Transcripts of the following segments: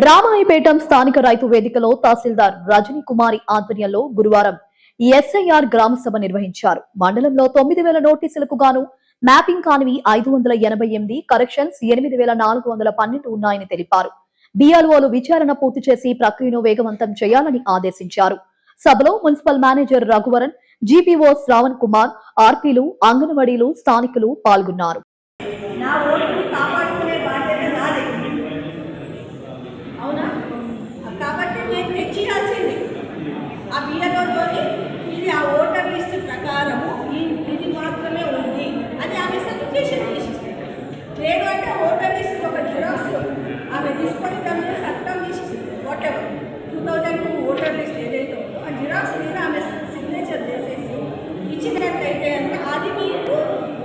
రామాయపేటం స్థానిక రైతు వేదికలో తహసీల్దార్ రజనీ కుమారి ఆధ్వర్యంలో గురువారం ఎస్ఐఆర్ గ్రామ సభ నిర్వహించారు. మండలంలో 9,000 నోటీసులకు గాను మ్యాపింగ్ కానివి 588, కరెక్షన్స్ 8,412 ఉన్నాయని తెలిపారు. బిఎల్ఓలు విచారణ పూర్తి చేసి ప్రక్రియను వేగవంతం చేయాలని ఆదేశించారు. సభలో municipal manager Raghuvaran, GPO Shravan Kumar, ఆర్పీలు, అంగన్వాడీలు, స్థానికులు పాల్గొన్నారు. కాబట్టి నేను తెచ్చియాల్సింది ఆ బియ్యంలోని ఇది ఆ ఓటర్ లిస్ట్ ప్రకారము ఇది మాత్రమే ఉంది అని ఆమె సర్టిఫికేషన్ చేసేసింది. లేదు అంటే ఓటర్ లిస్ట్ ఒక జిరాక్స్ ఆమె తీసుకొని దాని చట్టం తీసేసింది. వాట్ ఎవర్ 2002 ఓటర్ లిస్ట్ ఏదైతే ఉందో ఆ జిరాక్స్ మీద ఆమె సిగ్నేచర్ చేసేసి ఇచ్చినట్లయితే అంటే అది మీకు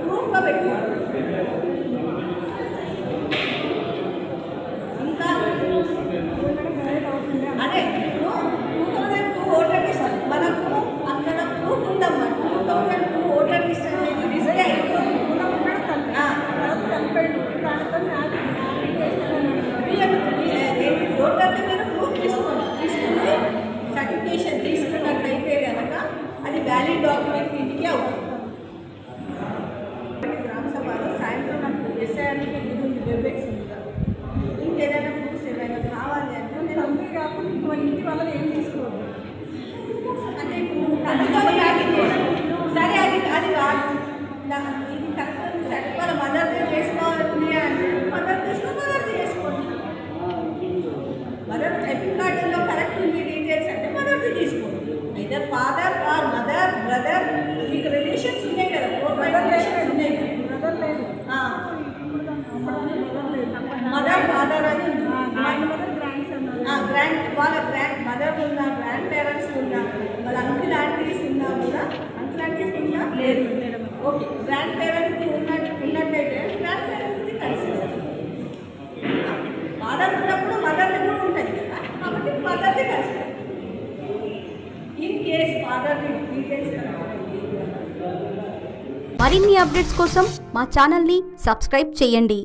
ప్రూఫ్గా పెట్టుకోండి. ఇంకా అదే 2002 ఓటర్ లిస్ట్ మనకు అక్కడ ప్రూఫ్ ఉందమ్మా. 2002 ఓటర్ లిస్ట్ అనేది డిస్ప్లే ఓటర్ని మీరు ప్రూఫ్ తీసుకుని సర్టిఫికేషన్ తీసుకున్నట్లయితే కనుక అది వ్యాలిడ్ డాక్యుమెంట్ ఇంటికి అవుతుంది. గ్రామ సభలో సాయంత్రం నాకు ఎస్ఐఆర్కి వెబ్ఎక్స్ ఉంది కదా, ఇంకేదైనా ప్రూఫ్స్ ఏదైనా కావాలి అంటే నేను అంతే కాకుండా మన ఇంటి వల్ల ఏం తీసుకోవద్దు అంటే సరే అది కాదు ఇది కరెక్ట్ సరే వాళ్ళ మదర్ది చేసుకోవాలి అంటే మదర్ తీసుకొని మదర్ది చేసుకోండి. మదర్ టైపింగ్ కార్డులో కరెక్ట్ ఉంది డీటెయిల్స్ అంటే మదర్ది తీసుకోండి. అయితే ఫాదర్ ఆర్ మదర్ బ్రదర్ మీకు రిలేషన్స్ ఉన్నాయి కదా, 4-5 రిలేషన్స్ ఉన్నాయి కదా. బ్రదర్ లేదు, మదర్ ఫాదర్ అని గ్రాండ్ మదర్ ఉన్నా, గ్రాండ్ పేరెంట్స్ ఉన్నా, వాళ్ళ అంకుల్ ఆంటీస్ ఉన్నా కూడా అంకుల్ ఆంటీస్ ఉన్నా లేదు ఓకే, గ్రాండ్ పేరెంట్స్కి ఉన్నట్లయితే గ్రాండ్ పేరెంట్స్కి కలిసి ఫాదర్ ఉన్నప్పుడు మదర్ది కూడా ఉంటుంది కదా, కాబట్టి మదర్ది కలిసి ఇన్ కేస్ ఫాదర్ది డీటెయిల్స్ కదా. మరిన్ని అప్డేట్స్ కోసం మా ఛానల్ని సబ్స్క్రైబ్ చేయండి.